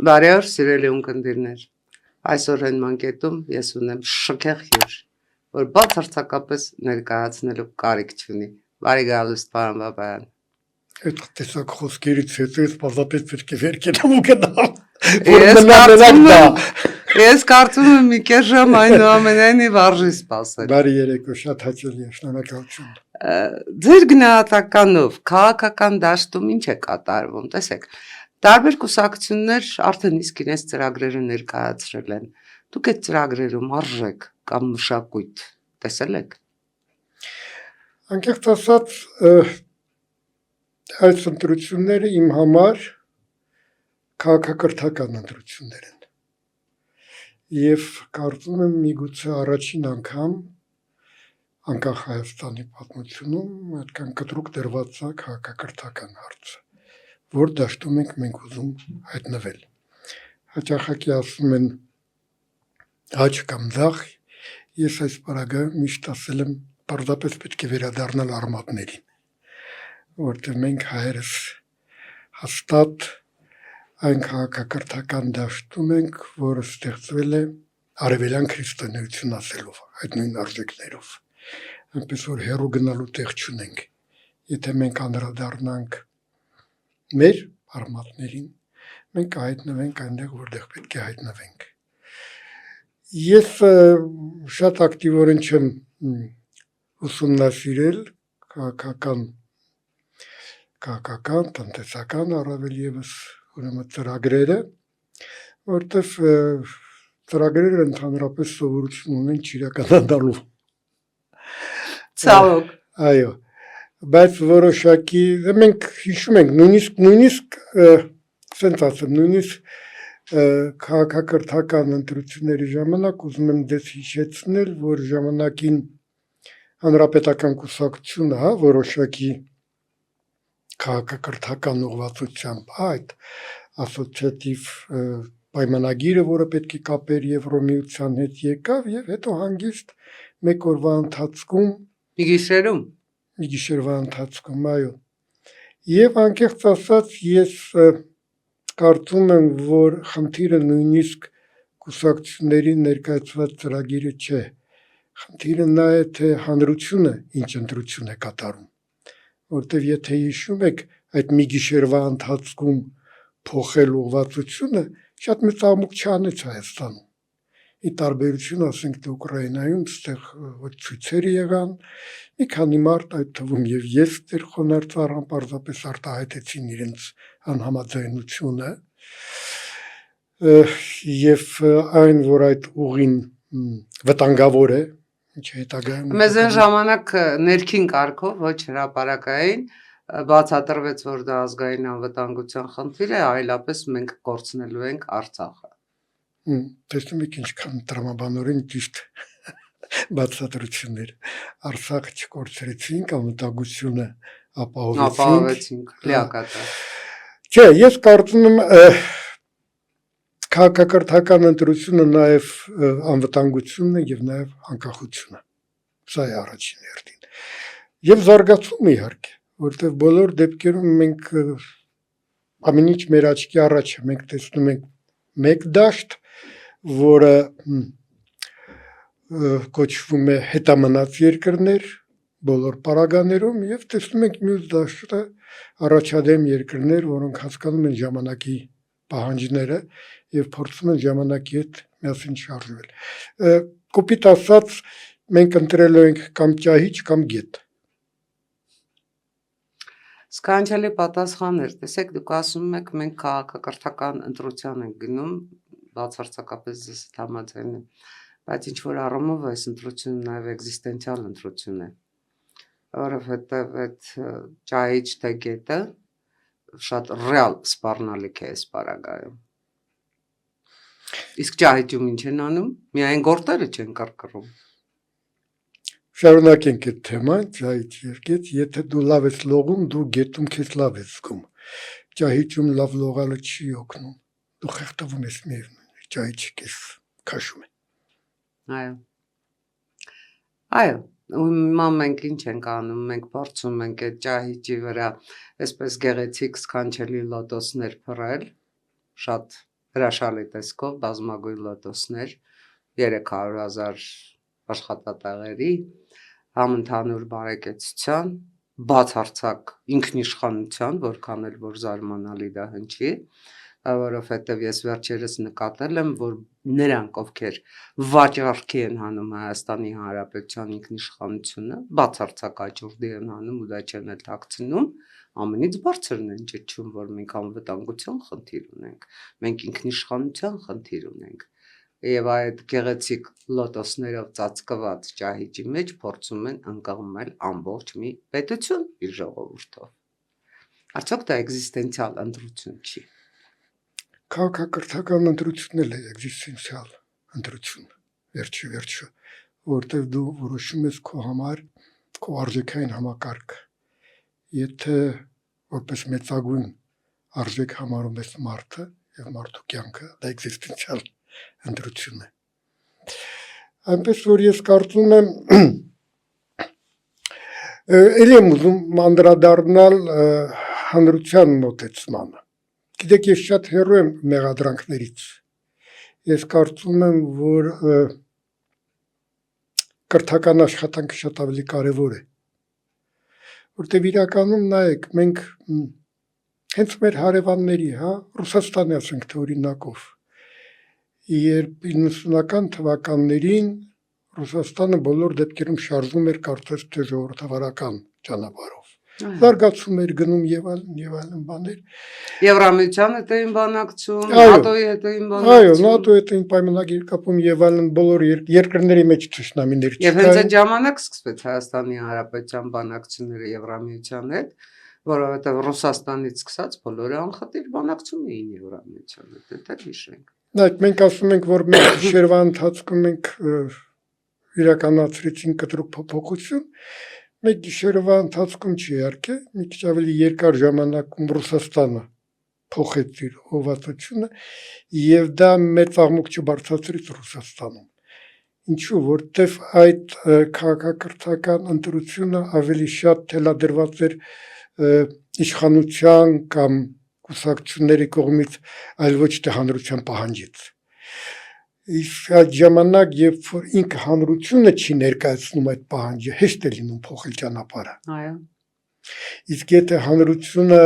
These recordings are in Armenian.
Բարի օր, սիրելի ունկնդիրներ։ Այսօր հեն մանկետում ես ունեմ շքեղ հյուր, որ բացարձակապես ներկայացնելու կարիք չունի։ Բարի գալուստ, պարոն Բաբայան։ Այդ տեսակ խոսքերից հետո ես պարզապես պետք է վեր կենամ ու գնամ, Ես կարծում եմ մի կես ժամ այնուամենայնիվ արժի սպասել։ Բարի երեկո, շատ հաճելի է, շնորհակալություն։ Ձեր գնահատականով քաղաքական դաշտում ինչ է կատարվում, տեսեք, տարբեր կուսակցություններ արդեն իսկ իրենց ծրագրերը ներկայացրել են։ Դուք այդ ծրագրերում արժեք կամ մշակույթ տեսել եք։ Անկեղծ ասած, այս ընտրությունները իմ համար քաղաքակրթական ընտրություններ են։ Եվ կարծում եմ միգուցե առաջին անգամ անկախ Հայաստանի պատմությունում այդքան կտրուկ դրված է քաղաքակրթական հարցը, որ դաշտում ենք մենք ուզում հայտնվել։ Հաճախակի ասում են աջ կամ ձախ, ես այս պարագայում միշտ ասել եմ պարզապես պետք է վերադառնալ արմատներին, որտեղ մենք հայերս հաստատ այն քաղաքակրթական դաշտում ենք, որը ստեղծվել է արևելյան քրիստոնեություն ասելով, այդ նույն արժեքներով, այնպես որ հեռու գնալու տեղ չունենք, եթե մենք անդրադառնանք մեր արմատներին, մենք կհայտնվենք այնտեղ, որտեղ պետք է հայտնվենք։ Ես շատ ակտիվորեն չեմ ուսումնասիրել քաղաքական, տնտեսական առավել ևս ուրեմն ծրագրերը, որտեղ ծրագրերը ընդհանրապես սովորություն ունեն չիրականանալու։ Ցավոք։ Այո, բայց որոշակի մենք հիշում ենք նույնիսկ ասենց ասեմ, նույնիսկ քաղաքակրթական ընտրությունների ժամանակ ուզում եմ դες հիշեցնել, որ ժամանակին հանրապետական կուսակցությունը, որոշակի քաղաքակրթական ուղղվածությամբ այդ ասոցիատիվ պայմանագիրը, որը պետք է կապեր Եվրոմիության հետ եկավ եւ հետո հանգիստ մեկ օրվա ընթացքում մի գիշերվա ընթացքում, այո։ Եվ անկեղծ ասած ես կարծում եմ, որ խնդիրը նույնիսկ կուսակցությունների ներկայացված ծրագիրը չէ։ Խնդիրը նա է, թե հանրությունը ինչ ընտրություն է կատարում, որտեվ եթե հիշում եք այդ մի գիշերվա ընթացքում փոխել ուղղվածությունը շատ մեծ աղմուկ չանեց Հայաստանում։ Ի տարբերություն, ասենք թե Ուկրաինայում, այդտեղ ոչ ցույցեր եղան, մի քանի մարդ, այդ թվում եւ ես դեր խոնարհծառան պարզապես արտահայտեցին իրենց անհամաձայնությունը եւ այն, որ այդ ուղին վտանգավոր է, ինչ հետագայում մեզ այն ժամանակ ներքին կարգով, ոչ հրապարակային, բացատրվեց, որ դա ազգային անվտանգության խնդիր է, այլապես մենք կորցնելու ենք Արցախը։ Տեսնում եք ինչքան տրամաբանորեն ճիշտ բացատրություններ։ Արցախը չկորցրեցինք, անվտանգությունը ապահովեցինք, լիակատար։ Չէ, ես կարծում եմ քաղաքակրթական ընտրությունը նաև անվտանգությունն է եւ նաև անկախությունը։ Սա է առաջին հերթին։ Եվ զարգացումը իհարկե, որտեղ բոլոր դեպքերում մենք ամեն ինչ մեր աչքի առաջ է, մենք տեսնում ենք մեկ դաշտ, որը կոչվում է հետամնաց երկրներ բոլոր պարագաներում եւ տեսնում ենք մյուս դաշտը առաջադեմ երկրներ, որոնք հասկանում են ժամանակի պահանջները եւ փորձում են ժամանակի հետ միասին շարժվել։ Կոպիտ ասած, մենք ընտրելու ենք կամ ճահիճ կամ գետ։ Սքանչելի պատասխաններ, տեսեք, դուք ասում եք, մենք քաղաքակրթական ընտրության ենք գնում, բացարձակապես ես համաձայն եմ, բայց ինչ որ առումով այս ընտրությունը նաև էգզիստենցիալ ընտրություն է, որովհետև այդ ճահիճ թե գետը շատ ռեալ սպառնալիք է այս պարագայում։ Իսկ ճահիճում ինչ են անում, միայն գործերը չեն կռկռում։ Շարունակենք այդ թեման, ճահիճ եւ գետ, եթե դու լավ ես լողում, դու գետում քեզ լավ ես զգում։ Ճահիճում լավ լողալը չի օգնում։ Դու խեղդվում ես միևնույն, ճահիճը քեզ քաշում է։ Այո, հիմա մենք ինչ ենք անում, մենք փորձում ենք այդ ճահիճի վրա այսպես գեղեցիկ սքանչելի լոտոսներ փռել, շատ հրաշալի տեսքով բազմագույն լոտոսներ 300,000 աշխատատեղերի համընդհանուր բարեկեցության բացարձակ ինքնիշխանության, որքան էլ որ զարմանալի դա հնչի, որովհետև ես վերջերս նկատել եմ, որ նրանք, ովքեր վաճառքի են հանում Հայաստանի Հանրապետության ինքնիշխանությունը, բացարձակ աճուրդի են հանում ու դա չեն էլ թաքցնում, ամենից բարձրն են ճչում, որ մենք անվտանգության խնդիր ունենք, մենք ինքնիշխանության խնդիր ունենք։ Եվ այդ գեղեցիկ լոտոսներով ծածկված ճահիճի մեջ փորձում են ընկղմել ամբողջ մի պետություն իր ժողովուրդով։ Արդյոք դա էգզիստենցիալ ընտրություն չի։ Քաղաքակրթական ընտրությունն է էգզիստենցիալ ընտրություն, վերջը, որտեղ դու որոշում ես քո համար քո արժեքային համակարգը։ Եթե որպես մեծագույն արժեք համարում ես մարդը եւ մարդու կյանքը, դա էգզիստենցիալ ընտրություն է։ Այնպես որ ես կարծում եմ ելի եմ ուզում անդրադառնալ հանրության մոտեցմանը։ Գիտեք, ես շատ հեռու եմ մեղադրանքներից։ Ես կարծում եմ, որ կրթական աշխատանքը շատ ավելի կարևոր է։ Որտեւ իրականում նայեք, մենք հենց մեր հարևանների, Ռուսաստանի ասենք թե օրինակով, երբ 90-ական թվականներին Ռուսաստանը բոլոր դեպքերում շարժվում էր կարծես թե ժողովրդավարական ճանապարհով։ Զարգացում էր գնում եւ այլն բաներ։ Եվրամիության հետ էին բանակցում, ՆԱՏՕ-ի հետ էին բանակցում։ Այո, ՆԱՏՕ-ի հետ էին պայմանագիր կապում եւ այլն բոլոր երկրների մեջ ճշնամիներ չկային։ Եվ հենց այդ ժամանակ սկսվեց Հայաստանի Հանրապետության բանակցությունները Եվրամիության հետ, որովհետեւ Ռուսաստանից սկսած բոլորը անխտիր բանակցում էին Եվրամիության հետ, դա հիշենք։ Նայեք, մենք ասում ենք, որ մեր գիշերվա ընթացքում մենք իրականացրեցին կտրուկ փոփոխություն, մեկ գիշերվա ընթացքում չի իհարկե, մի քիչ ավելի երկար ժամանակում Ռուսաստանը փոխեց իր հովատությունը եւ դա մեծ աղմուկ չբարձրացրեց Ռուսաստանում։ Ինչու, որտեվ այդ քաղաքակրթական ընտրությունը ավելի շատ թելադրված էր իշխանության կամ կուսակցությունների կողմից, այլ ոչ թե հանրության պահանջից։ Իսկ այդ ժամանակ, երբ որ ինքը հանրությունը չի ներկայացնում այդ պահանջը, հեշտ է լինում փոխել ճանապարհը։ Այո։ Իսկ եթե հանրությունը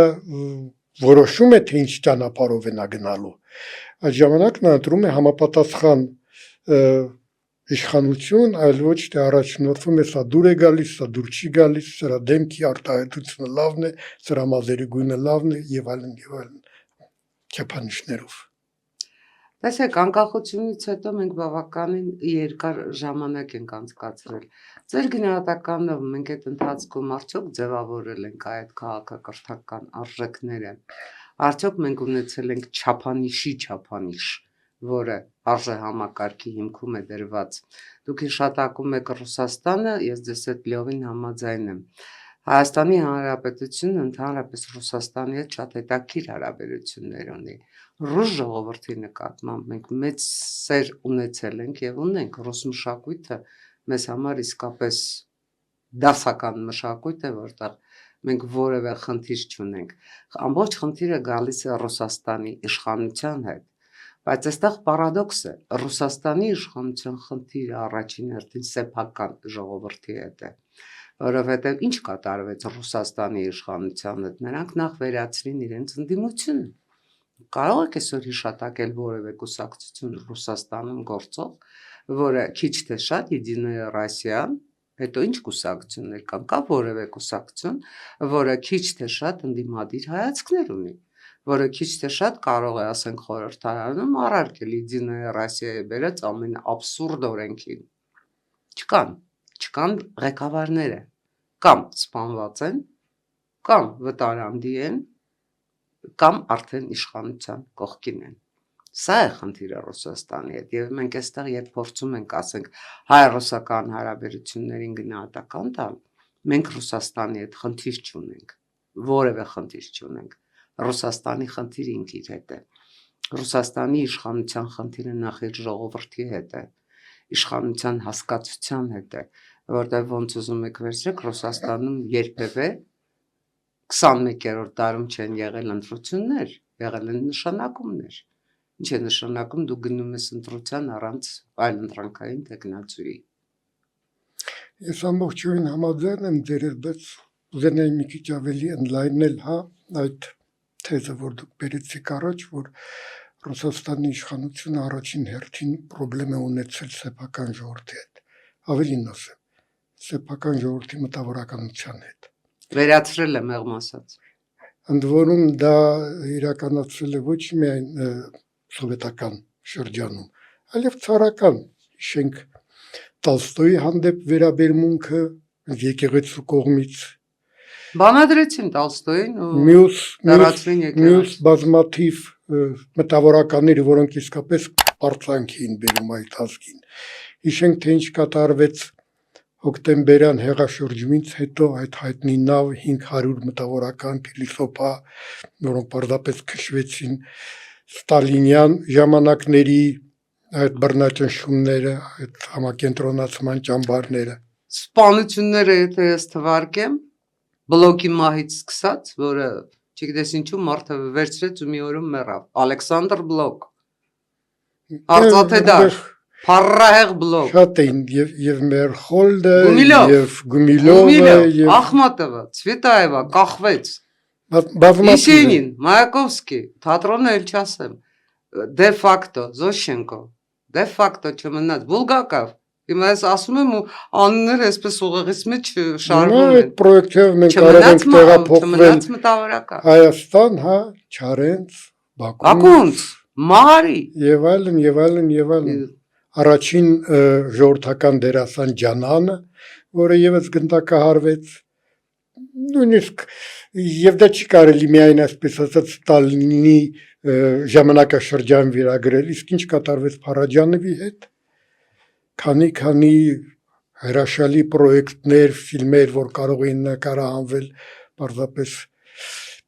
որոշում է, թե ինչ ճանապարհով է նա գնալու, այդ ժամանակ նա ընտրում է համապատասխան իշխանություն, այլ ոչ թե առաջնորդվում է, սա դուր է գալիս, սա դուր չի գալիս, սրա դեմքի արտահայտությունը լավն է, սրա մազերի գույնը լավն է եւ այլն չափանիշներով։ Տեսեք, անկախությունից հետո մենք բավականին երկար ժամանակ ենք անցկացրել։ Ձեր գնահատականով մենք այդ ընթացքում արդյոք ձևավորել ենք այդ քաղաքակրթական արժեքները։ Արդյոք մենք ունեցել ենք չափանիշ, որը արժե համակարգի հիմքում է դրված։ Դուք հիշատակում եք Ռուսաստանը, ես ձեզ հետ լիովին համաձայն եմ։ Հայաստանի Հանրապետությունը ընդհանրապես Ռուսաստանի հետ շատ հետաքրքիր հարաբերություններ ունի։ Ռուս ժողովրդի նկատմամբ մենք մեծ սեր ունեցել ենք եւ ունենք։ Ռուս մշակույթը մեզ համար իսկապես դասական մշակույթ է, որտեղ մենք որևէ խնդիր չունենք։ Ամբողջ խնդիրը գալիս է Ռուսաստանի իշխանության հետ։ Բայց այստեղ պարադոքս է, Ռուսաստանի իշխանության խնդիրը առաջին հերթին սեփական ժողովրդի հետ է, որովհետև ինչ կատարվեց Ռուսաստանի իշխանության հետ, նրանք նախ վերացրին իրենց ընդդիմությունը։ Կարող եք այսօր հիշատակել որևէ կուսակցություն Ռուսաստանում գործող, որը քիչ թե շատ Եդիная Ռոսիան, հետո ինչ կուսակցություններ կան, կա որևէ կուսակցություն, որը քիչ թե շատ ընդդիմադիր հայացքներ ունի, որը քիչ թե շատ կարող է, ասենք, խորհրդարանում առարկել Եդիная Ռոսիայի բերած ամեն աբսուրդ օրենքին։ Չկան ղեկավարները, կամ սպանված են, կամ վտարանդի են, կամ արդեն իշխանության կողքին են։ Սա է խնդիրը Ռուսաստանի հետ եւ մենք այստեղ երբ փորձում ենք, ասենք, հայ-ռուսական հարաբերություններին գնահատական տալ, մենք Ռուսաստանի հետ խնդիր չունենք, որևէ խնդիր չունենք։ Ռուսաստանի խնդիրը ինքը իր հետ է։ Ռուսաստանի իշխանության խնդիրը նախ իր ժողովրդի հետ է, իշխանության հասկացության հետ է, որտեղ ոնց ուզում եք վերցրեք, Ռուսաստանում երբևէ 21-րդ դարում չեն եղել ընտրություններ, եղել են նշանակումներ։ Ինչ է նշանակում դու գնում ես ընտրության առանց այլ ընտրանքային տեխնացուի։ Ես ամբողջովին համաձայն եմ ձեր հետ, բայց ուզենայի մի քիչ ավելի ընդլայնել, հա, այդ թեզը, որ դուք բերեցիք առաջ, որ Ռուսաստանի իշխանությունը առաջին հերթին խնդրեմ է ունեցել սեփական ժողովրդի հետ։ Ավելին ասեմ, սեփական ժողովրդի մտավորականության հետ։ Վերացրել է մեղմ ասած։ Ընդ որում դա իրականացվել է ոչ միայն սովետական շրջանում, այլև ցարական, հիշենք Տոլստոյի հանդեպ վերաբերմունքը եկեղեցու կողմից, Բանադրեցին Տոլստոյին ու մյուս դարացրին եկեղեցին։ բազմաթիվ մտավորականներ, որոնք իսկապես պարծանք էին բերում այդ ազգին։ Հիշենք, թե ինչ կատարվեց հոկտեմբերյան հեղաշրջումից հետո այդ հայտնի նավ 500 մտավորական փիլիսոփա, որոնք պարզապես քշվեցին ստալինյան ժամանակների այդ բռնաճնշումները, այդ համակենտրոնացման ճամբարները։ Սպանությունները, եթե ես թվարկեմ, բլոկի մահից սկսած, որը չգիտես ինչու մարդը վերցրեց ու մի օրում մեռավ։ Ալեքսանդր Բլոկ, Արծաթեդար, Փառահեղ Բլոկ, Շատ էին եւ Մերխոլդը, Գումիլով, եւ Գումիլովը, եւ Ախմատովը, Ցվետաևա, կախվեց, բազմաթիվ Իսենին, Մայակովսկի, թատրոնը էլ չասեմ, դե ֆակտո, Զոշենկո, դե ֆակտո չմնաց, Բուլգակով։ Հիմա ես ասում եմ ու անունները այսպես ուղեղից մեջ շարվում այդ են։ պրոյեկտով մենք կարող ենք տեղափոխվել Չմնաց մտավորական։ Հայաստան, հա, Չարենց, Բաքու Ակունց, Մահարի, եւ այլն եւ այլն եւ այլն։ Առաջին ժողովրդական դերասան Ջանանը, որը եւս գնդակահարվեց, նույնիսկ եւ դա չի կարելի միայն այսպես ասած Ստալինի ժամանակաշրջան վիրագրել, իսկ ինչ կատարվեց Փարաջանովի հետ, քանի հրաշալի պրոյեկտներ, ֆիլմեր, որ կարող էին նկարահանվել, պարզապես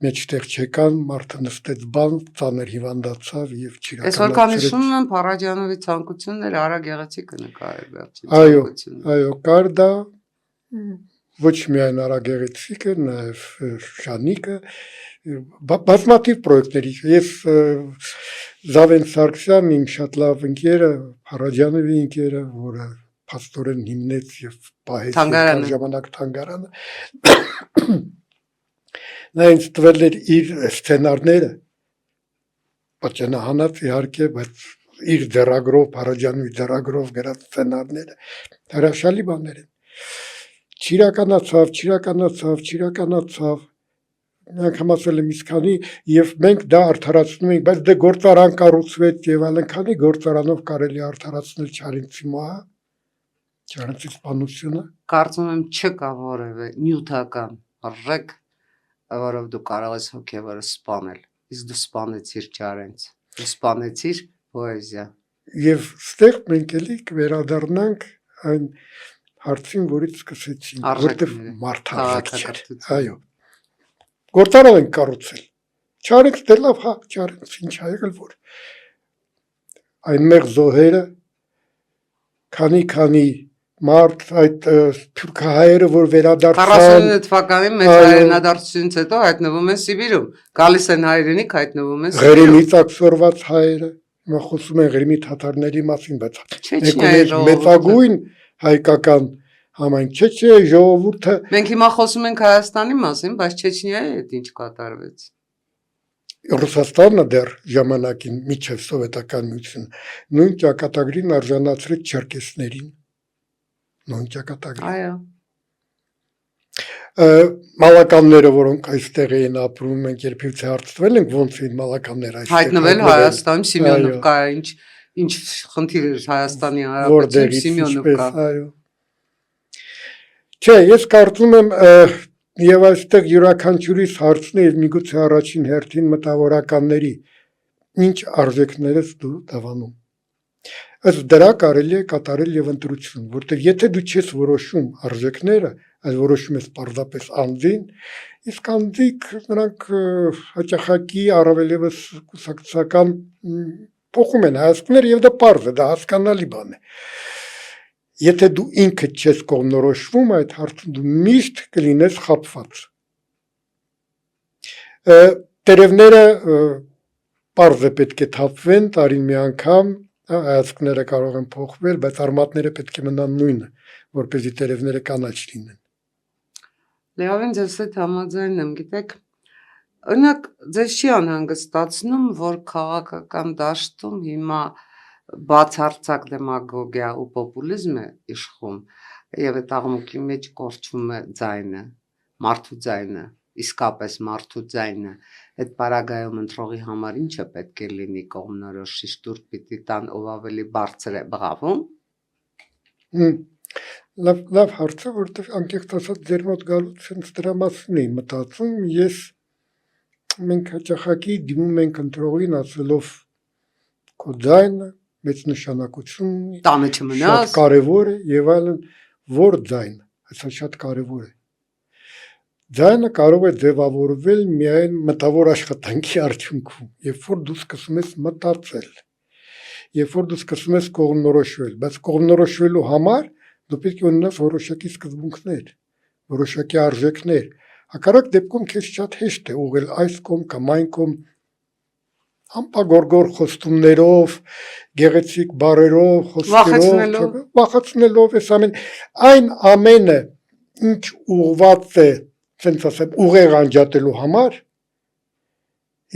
մեջտեղ չեկան, մարդը նստեց բան, ծանր հիվանդացավ եւ Ես որ քան հիշում եմ Փարաջանովի ցանկությունները Արա Գեղեցիկը նկարել վերջին Այո, ցանկությունը։ այո, կար դա ոչ միայն Արա Գեղեցիկը, նաեւ Շանիկը, բազմաթիվ պրոյեկտների։ Ես Զավեն Սարգսյանն իմ շատ լավ ընկերը, Փարաջանովի ընկերը, որը փաստորեն հիմնեց եւ պահեց Թանգարանը։ ժամանակ թանգարանը։ Նա ինձ տվել էր իր սցենարները, պատճենահանած իհարկե, բայց իր ձեռագրով, Փարաջանովի ձեռագրով գրած սցենարները հրաշալի բաներ են։ Չիրականացավ, անգամ ասել եմ իսկանի եւ մենք դա արդարացնում ենք, բայց դե գործարան կառուցվեց եւ այլն, քանի գործարանով կարելի արդարացնել Չարենցի մահը, Չարենցի սպանությունը։ Կարծում եմ չկա որևէ նյութական ռեկ, որով դու կարող ես հոգևորը սպանել։ Իսկ դու սպանեցիր Չարենց, դու սպանեցիր պոեզիա։ Եվ ստեղ մենք էլի կվերադառնանք այն հարցին, որից սկսեցինք, որտեղ մարդարժեք չէր։ Այո։ Գործարան ենք կառուցել։ Չարենց դե լավ, հա, Չարենց ինչ ա եղել, որ այնմեղ զոհերը քանի մարդ այդ թուրքահայերը, որ վերադարձան 49 թվականին մեծ հայրենադարձությունից հետո հայտնվում են Սիբիրում, գալիս են հայրենիք, հայտնվում են Սիբիրում։ Ղրիմից ակսորված հայերը, հիմա խոսում են Ղրիմի թաթարների մասին, բայց մեծագույն հայկական համայն չէ, ժողովուրդը։ Մենք հիմա խոսում ենք Հայաստանի մասին, բայց Չեչնիայի հետ ինչ կատարվեց։ Ռուսաստանը դեռ ժամանակին միջև սովետական միությունը նույն ճակատագրին արժանացրեց չերկեսներին։ Նույն ճակատագրին։ Այո։ Մալականները, որոնք այստեղ էին ապրում, մենք երբևէ հարցվել ենք ոնց էին մալականները այստեղ հայտնվել Հայաստանում, Սիմեոնովկա, ինչ խնդիր էր Հայաստանի Հանրապետությունում Սիմեոնովկա։ Այո։ Չէ, ես կարծում եմ եւ այստեղ յուրաքանչյուրիս հարցն է եւ միգուցե առաջին հերթին մտավորականների ինչ արժեքներս դու դավանում։ Ըստ դրա կարելի է կատարել եւ ընտրություն, որտեղ եթե դու չես որոշում արժեքները, այլ որոշում ես պարզապես անձին, իսկ անձիկ նրանք հաճախակի առավել եւս կուսակցական փոխում են հայացքները եւ դա պարզ է, դա հասկանալի բան է։ Եթե դու ինքդ չես կողմնորոշվում այդ հարցում, դու միշտ կլինես խաբված։ Տերևները պարզ է պետք է թափվեն տարին մի անգամ, հայացքները կարող են փոխվել, բայց արմատները պետք է մնան նույնը, որպեսզի տերևները կանաչ լինեն։ Լիավին ձեզ հետ համաձայն եմ, գիտեք, օրինակ ձեզ չի անհանգստացնում, որ քաղաքական դաշտում հիմա բացարձակ դեմագոգիա ու պոպուլիզմ է իշխում եւ այդ աղմուկի մեջ կորչում է ձայնը, մարդու ձայնը, իսկապես մարդու ձայնը, այդ պարագայում ընտրողի համար ինչ է պետք է լինի կողմնորոշիչ տուր պիտի տան ով ավելի բարձր է բղավում։ Լավ հարց է, որտեղ անկեղծ ասած ձեր մոտ գալուց հենց դրա մասին էի մտածում, մենք հաճախակի դիմում ենք ընտրողին ասելով քո ձայնը մեծ նշանակություն ունի, Տանը շատ չմնաս։ կարևոր է եւ այլն, որ ձայնը, այսա շատ կարևոր է։ Ձայնը կարող է ձևավորվել միայն մտավոր աշխատանքի արդյունքում, երբ որ դու սկսում ես մտածել, երբ որ դու սկսում ես կողմնորոշվել, բայց կողմնորոշվելու համար դու պետք է ունենաս որոշակի սկզբունքներ, որոշակի արժեքներ։ Հակառակ դեպքում քեզ շատ հեշտ է ուղղել այս կողմ կամ այն կողմ ամպագորգոր խոստումներով, գեղեցիկ բառերով, խոսքերով, վախեցնելով այս այն ամենը, ինչ ուղղված է, ասենց ասեմ, ուղեղ անջատելու համար,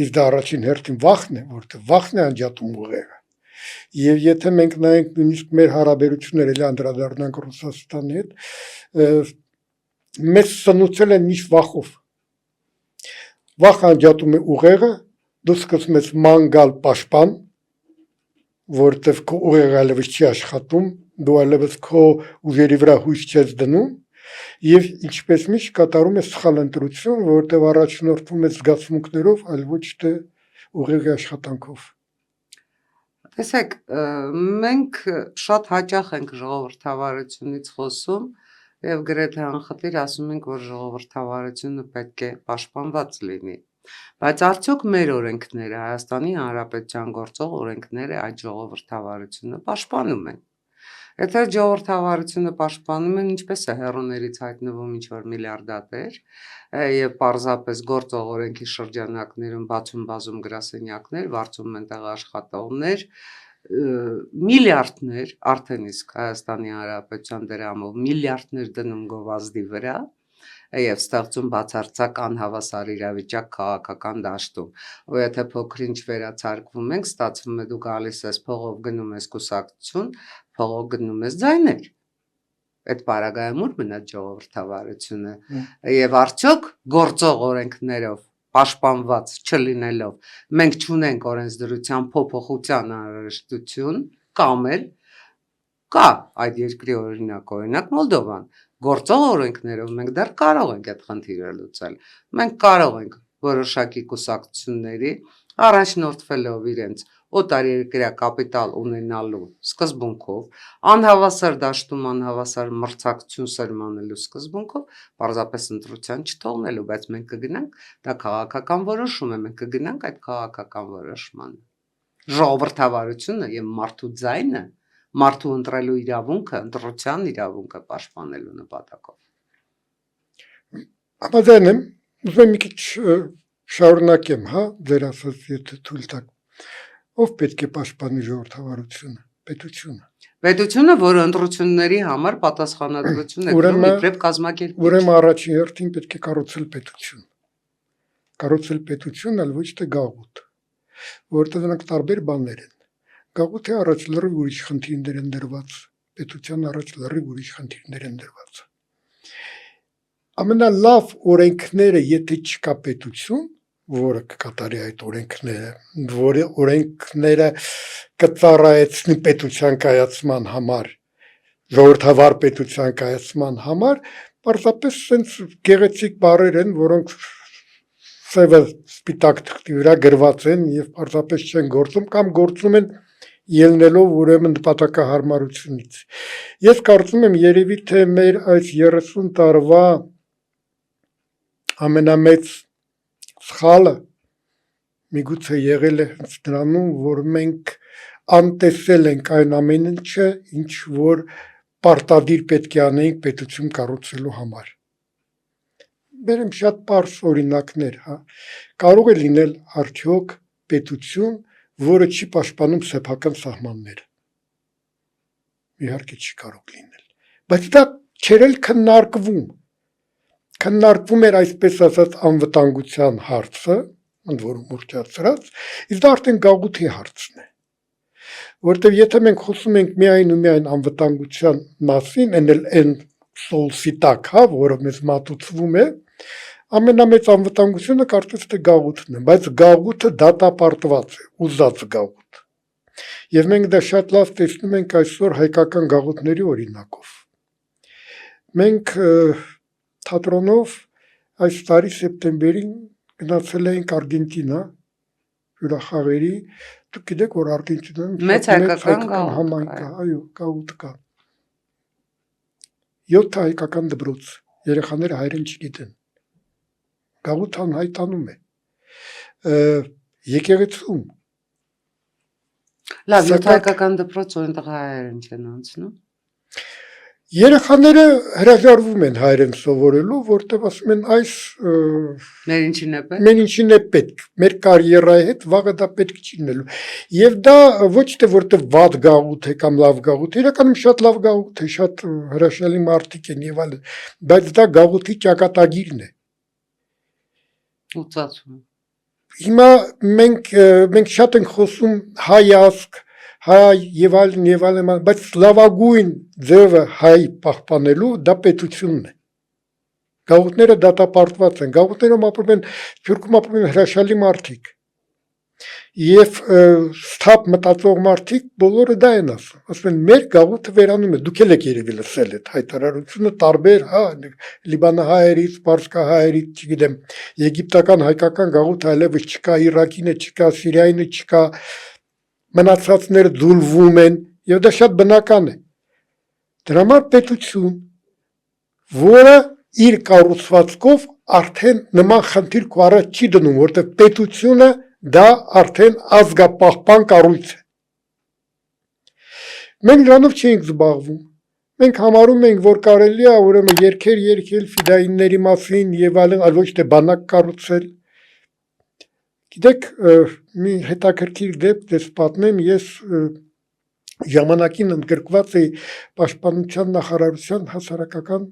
իսկ դա առաջին հերթին վախն է, որտեղ վախն է անջատում ուղեղը։ Եվ եթե մենք նայենք նույնիսկ մեր հարաբերությունները, էլի անդրադառնանք Ռուսաստանի հետ, մեզ սնուցել են միշտ վախով։ Վախ անջատում է ուղեղը, դու սկսում ես ման գալ պաշտպան, որտեղ քո ուղեղը այլևս չի աշխատում, դու այլևս քո ուժերի վրա հույս չես դնում, եւ ինչպես միշտ կատարում ես սխալ ընտրություն, որտեղ առաջնորդվում ես զգացմունքներով, այլ ոչ թե ուղեղի աշխատանքով։ Տեսեք, մենք շատ հաճախ ենք ժողովրդավարությունից խոսում եւ գրեթե անխտիր ասում ենք, որ ժողովրդավարությունը պետք է պաշտպանված լինի։ Բայց արդյոք մեր օրենքները, Հայաստանի Հանրապետության գործող օրենքները այդ ժողովրդավարությունը պաշտպանում են։ Եթե ժողովրդավարությունը պաշտպանում են, ինչպես է հեռուներից հայտնվում ինչ-որ միլիարդատեր եւ պարզապես գործող օրենքի շրջանակներում բացում գրասենյակներ, վարձում են տեղ աշխատողներ, միլիարդներ, արդեն իսկ Հայաստանի Հանրապետության դրամով միլիարդներ դնում գովազդի վրա եւ ստեղծում բացարձակ անհավասար իրավիճակ քաղաքական դաշտում։ Ու եթե փոքր-ինչ վերացարկվում ենք, ստացվում է դու գալիս ես փողով գնում ես կուսակցություն, փողով գնում ես ձայներ։ Այդ պարագայում ուր մնաց ժողովրդավարությունը եւ արդյոք գործող օրենքներով պաշտպանված չլինելով մենք չունենք օրենսդրության փոփոխության անհրաժեշտություն կամ էլ կա այդ երկրի օրինակ Մոլդովան գործող օրենքներով մենք դեռ կարող ենք այդ խնդիրը լուծել։ Մենք կարող ենք որոշակի կուսակցությունների առաջնորդվելով իրենց օտարերկրյա կապիտալ ունենալու սկզբունքով, անհավասար դաշտում անհավասար մրցակցություն սերմանելու սկզբունքով, պարզապես ընտրության չթողնելու, բայց մենք կգնանք, դա քաղաքական որոշում է, մենք կգնանք այդ քաղաքական որոշմանը։ Ժողովրդավարությունը եւ մարդու ձայնը, մարդու ընտրելու իրավունքը, ընտրության իրավունքը պաշտպանելու նպատակով։ Համաձայն եմ, ուզում եմ մի քիչ շարունակեմ, ձեր ասած, եթե թույլ տաք, ով պետք է պաշտպանի ժողովրդավարությունը, պետությունը։ Պետությունը, որը ընտրությունների համար պատասխանատվություն է կրում իբրև կազմակերպիչ։ Ուրեմն առաջին հերթին պետք է կառուցել պետություն։ Կառուցել պետություն, այլ ոչ թե գաղութ, որտեղ նրանք տարբեր բաներ են։ Գաղութի առաջ լրիվ ուրիշ խնդիրներ են դրված, պետության առաջ լրիվ ուրիշ խնդիրներ են դրված։ Ամենալավ օրենքները, եթե չկա պետություն, որը կկատարի այդ օրենքները, որը օրենքները կծառայեցնի պետության կայացման համար, ժողովրդավար պետության կայացման համար, պարզապես sense գեղեցիկ բառեր են, որոնք սևը սպիտակ թղթի վրա գրված են եւ պարզապես չեն գործում կամ գործում են ելնելով ուրեմն նպատակահարմարությունից։ Ես կարծում եմ երևի թե մեր այս 30 տարվա ամենամեծ սխալը միգուցե եղել է հենց դրանում, որ մենք անտեսել ենք այն ամեն ինչը, ինչ որ պարտադիր պետք է անեինք պետություն կառուցելու համար։ Բերեմ շատ պարզ օրինակներ, Կարող է լինել արդյոք պետություն, որը չի պաշտպանում սեփական սահմանները։ Իհարկե չի կարող լինել։ Բայց դա չէր էլ քննարկվում։ Քննարկվում էր այսպես ասած անվտանգության հարցը, ընդ որում ուռճացրած, իսկ դա արդեն գաղութի հարցն է։ Որտեւ եթե մենք խոսում ենք միայն ու միայն անվտանգության մասին, այն սոլսի տակ, հա, որը մեզ մատուցվում է, ամենամեծ անվտանգությունը կարծես թե գաղութն է, բայց գաղութը դատապարտված է, ուզած գաղութ։ Եվ մենք դա շատ լավ տեսնում ենք այսօր հայկական գաղութների օրինակով։ Մենք թատրոնով այս տարի սեպտեմբերին գնացել էինք Արգենտինա, հյուրախաղերի, դուք գիտեք, որ Արգենտինայում Մեծ հայկական համայնք կա, այո, գաղութ կա։ 7 հայկական դպրոց, երեխաները հայերեն չգիտեն։ Գաղութ անհայտանում է։ Եկեղեցում։ Լավ, 7 հայկական դպրոց այնտեղ հայերեն չեն անցնում։ Երեխաները հրաժարվում են հայերեն սովորելու, որտեղ ասում են այս Մեր ինչին է պետք։ Մեր ինչին է պետք, մեր կարիերայի հետ վաղը դա պետք չի լինելու։ Եվ դա ոչ թե որտեղ վատ գաղութ է կամ լավ գաղութ է, իրականում շատ լավ գաղութ է, շատ հրաշալի մարդիկ են եւ այլն, բայց դա գաղութի ճակատագիրն է։ Ու ծածում։ Հիմա մենք շատ ենք խոսում հայ ազգ, հայ եւ այլն, բայց լավագույն ձևը հայ պահպանելու դա պետությունն է։ Գաղութները դատապարտված են, գաղութներում ապրում են, Սփյուռքում ապրում են հրաշալի մարդիկ։ Եվ սթափ մտածող մարդիկ բոլորը դա են ասում են մեր գաղութը վերանում է, դուք էլ եք երևի լսել այդ հայտարարությունը տարբեր, հա, լիբանահայերից, պարսկահայերից, չգիտեմ, եգիպտական հայկական գաղութ այլևս չկա, Իրաքինը չկա, Սիրիայինը չկա, մնացածները ձուլվում են, եւ դա շատ բնական է։ Դրա համար պետություն, որը իր կառուցվածքով արդեն նման խնդիր քո առաջ չի դնում, որտեղ պետությունը դա արդեն ազգապահպան կառույց է։ Մենք դրանով չենք զբաղվում։ Մենք համարում ենք, որ կարելի է ուրեմն երգել ֆիդայինների մասին եւ այլն, այլ ոչ թե բանակ կառուցել։ Գիտեք, մի հետաքրքիր դեպք պատմեմ, ես ժամանակին ընդգրկված էի Պաշտպանության նախարարության հասարակական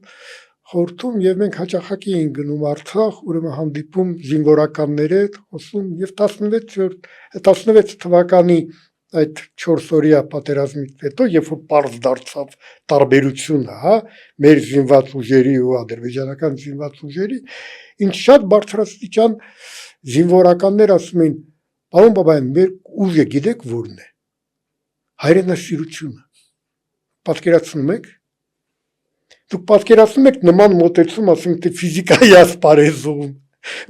խորհրդում եւ մենք հաճախակի էինք գնում Արցախ, ուրեմն հանդիպում զինվորականների հետ, խոսում եւ 16 թվականի այդ 4 օրյա պատերազմից հետո, երբ որ պարզ դարձավ տարբերությունը, հա, մեր զինված ուժերի ու ադրբեջանական զինված ուժերի, ինչ շատ բարձրաստիճան զինվորականներ ասում էին, պարոն Բաբայան, մեր ուժը գիտեք որն է։ Հայրենասիրությունը։ Պատկերացնում եք։ Դուք պատկերացնում եք նման մոտեցում, ասենք թե ֆիզիկայի ասպարեզում,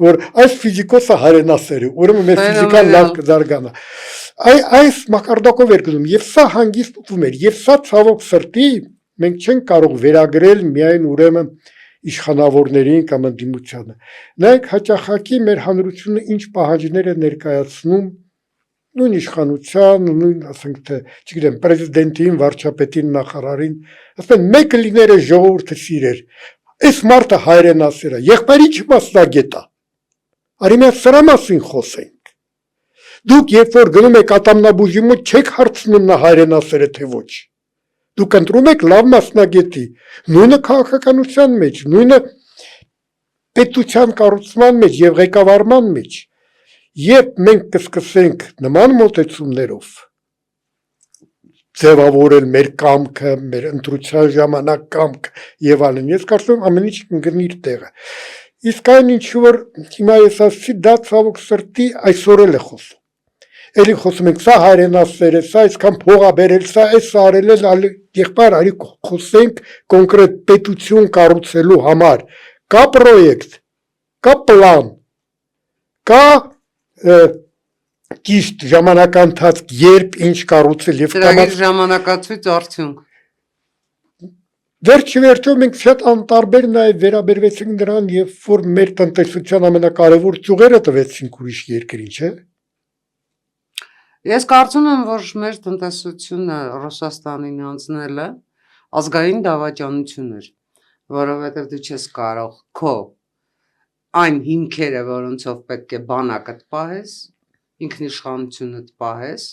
որ այս ֆիզիկոսը հայրենասեր է, ուրեմն մեր ֆիզիկան լավ կզարգանա։ Այս մակարդակով էր գնում, եւ սա հանգիստ ուտվում էր, եւ սա ցավոք սրտի մենք չենք կարող վերագրել միայն ուրեմն իշխանավորներին կամ ընդդիմությանը։ Նայեք հաճախակի մեր հանրությունը ինչ պահանջներ է ներկայացնում նույն իշխանության, նույն, ասենք թե, չգիտեմ, պրեզիդենտին, վարչապետին, նախարարին, ասեն մեկը լիներ է ժողովուրդը սիրեր։ Այս մարդը հայրենասեր է, եղբայրի չմասնագետ է։ Արի մենք սրա մասին խոսենք։ Դուք երբ որ գնում եք ատամնաբուժի մոտ չեք հարցնում նա հայրենասեր է թե ոչ։ Դուք ընտրում եք լավ մասնագետի, նույնը քաղաքականության մեջ, նույնը պետության կառուցման մեջ եւ ղեկավարման մեջ։ Երբ մենք կսկսենք նման մոտեցումներով ձևավորել մեր կամքը, մեր ընտրության ժամանակ կամք եւ այլն, ես կարծում եմ ամեն ինչ կընկնի իր տեղը։ Իսկ այն ինչ որ հիմա ես ասացի, դա ցավոք սրտի այսօր էլ է խոսում։ Էլի խոսում ենք, սա հայրենասեր է, սա այսքան փող է բերել, սա էս արել է, եղբայր, արի խոսենք կոնկրետ պետություն կառուցելու համար։ Կա պրոյեկտ, կա պլան, կա ճիշտ ժամանակահատված երբ ինչ կառուցել եւ Ծրագիր ժամանակացույց արդյունք։ Վերջիվերջո մենք շատ անտարբեր նաեւ վերաբերվեցինք նրան, երբ որ մեր տնտեսության ամենակարևոր ճյուղերը տվեցինք ուրիշ երկրին, չէ՞։ Ես կարծում եմ, որ մեր տնտեսությունը Ռուսաստանին անցնելը ազգային դավաճանություն էր, որովհետև դու չես կարող քո այն հիմքերը, որոնցով պետք է բանակդ պահես, ինքնիշխանությունդ պահես,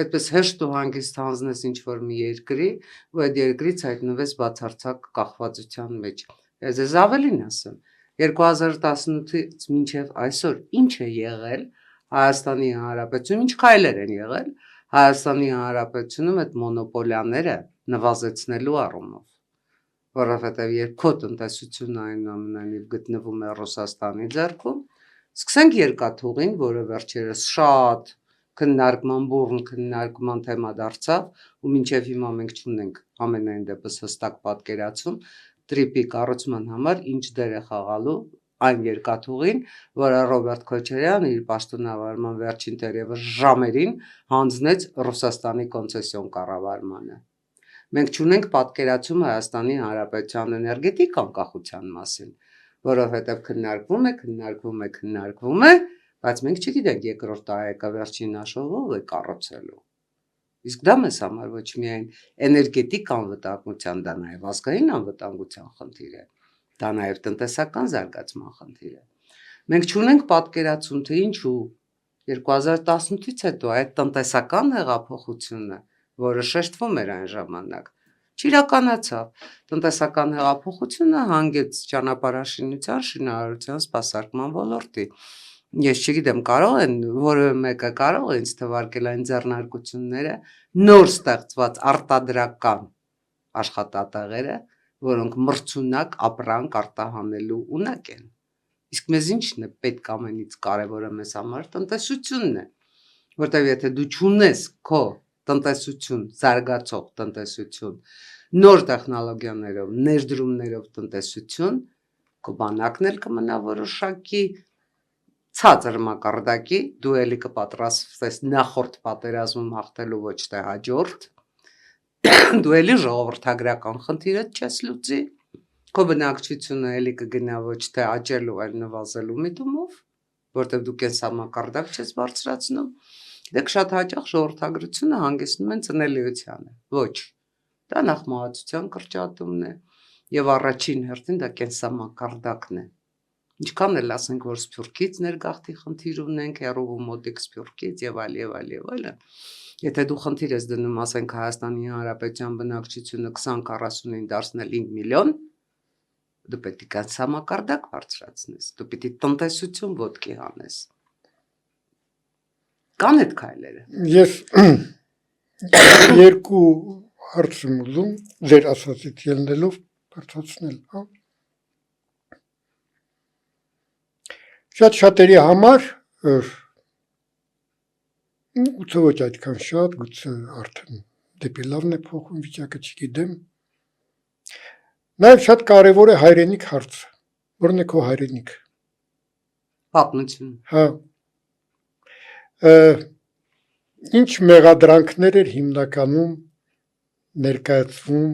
այդպես հեշտ ու հանգիստ հանձնես ինչ-որ մի երկրի, ու այդ երկրից հայտնվես բացարձակ կախվածության մեջ։ Ես ավելին ասեմ, 2018-ից մինչև այսօր ինչ է եղել Հայաստանի Հանրապետությունում, ինչ քայլեր են եղել Հայաստանի Հանրապետությունում այդ մոնոպոլիաները նվազեցնելու առումով, որովհետև երբ քո տնտեսությունն այնուամենայնիվ գտնվում է Ռուսաստանի ձեռքում, սկսենք երկաթուղին, որը վերջերս շատ քննարկման բուրն քննարկման թեմա դարձավ, ու մինչև հիմա մենք չունենք ամենայն դեպս հստակ պատկերացում տրիպի կառուցման համար ինչ դեր է խաղալու այն երկաթուղին, որը Ռոբերտ Քոչարյանը իր պաշտոնավարման վերջին թերևս ժամերին հանձնեց Ռուսաստանի կոնցեսիոն կառավարմանը։ Մենք չունենք պատկերացում Հայաստանի Հանրապետության էներգետիկ անկախության մասին, որովհետև քննարկվում է, բայց մենք չգիտենք երկրորդ տարեկա վերջին հաշվով է կառուցելու։ Իսկ դա մեզ համար ոչ միայն էներգետիկ անվտանգության, դա նաև ազգային անվտանգության խնդիր է, դա նաև տնտեսական զարգացման խնդիր է։ Մենք չունենք պատկերացում, թե ինչու 2018-ից հետո այդ տնտեսական հեղափոխությունը, որը շեշտվում էր այն ժամանակ, չիրականացավ։ Տնտեսական հեղափոխությունը հանգեց ճանապարհաշինության, շինարարության, սպասարկման ոլորտի։ Ես չգիտեմ, որևէ մեկը կարող է ինձ թվարկել այն ձեռնարկությունները, նոր ստեղծված արտադրական աշխատատեղերը, որոնք մրցունակ ապրանք արտահանելու ունակ են։ Իսկ մեզ ինչն է պետք ամենից կարևորը մեզ համար տնտեսությունն է, որտեղ եթե դու չունես քո տնտեսություն, զարգացող տնտեսություն, նոր տեխնոլոգիաներով, ներդրումներով տնտեսություն, քո բանակն էլ կմնա որոշակի ցածր մակարդակի, դու էլի կպատրաստվես նախորդ պատերազմում հաղթելու ոչ թե հաջորդ, դու էլի ժողովրդագրական խնդիրը չես լուծի, քո բնակչությունը էլի կգնա ոչ թե աճելու, այլ նվազելու միտումով, որտեղ դու կենսամակարդակ չես բարձրացնում, դեք շատ հաճախ ժողովրդագրությունը հանգեցնում են ծնելիությանը, ոչ, դա նախ մահացության կրճատումն է, եւ առաջին հերթին դա կենսամակարդակն է։ Ինչքան էլ ասենք, որ Սփյուռքից ներգաղթի խնդիր ունենք, հեռու ու մոտիկ Սփյուռքից եւ այլ, եթե դու խնդիր ես դնում, ասենք Հայաստանի Հանրապետության բնակչությունը 20-40-ին դարձնել 5 միլիոն, դու պետք է կենսամակարդակ բարձրացնես, դու պետք է տնտեսություն ոտքի հանես։ Կան այդ քայլերը։ Ես երկու հարց եմ ուզում ձեր ասածից ելնելով բարձրացնել, հա։ Շատ շատերի համար գուցե ոչ այդքան շատ, գուցե արդեն դեպի լավն է փոխում վիճակը, չգիտեմ։ Նաև շատ կարևոր է հայրենիք հարցը, որն է քո հայրենիք։ Պատմություն։ Հա։ Ինչ մեղադրանքներ էր հիմնականում ներկայացվում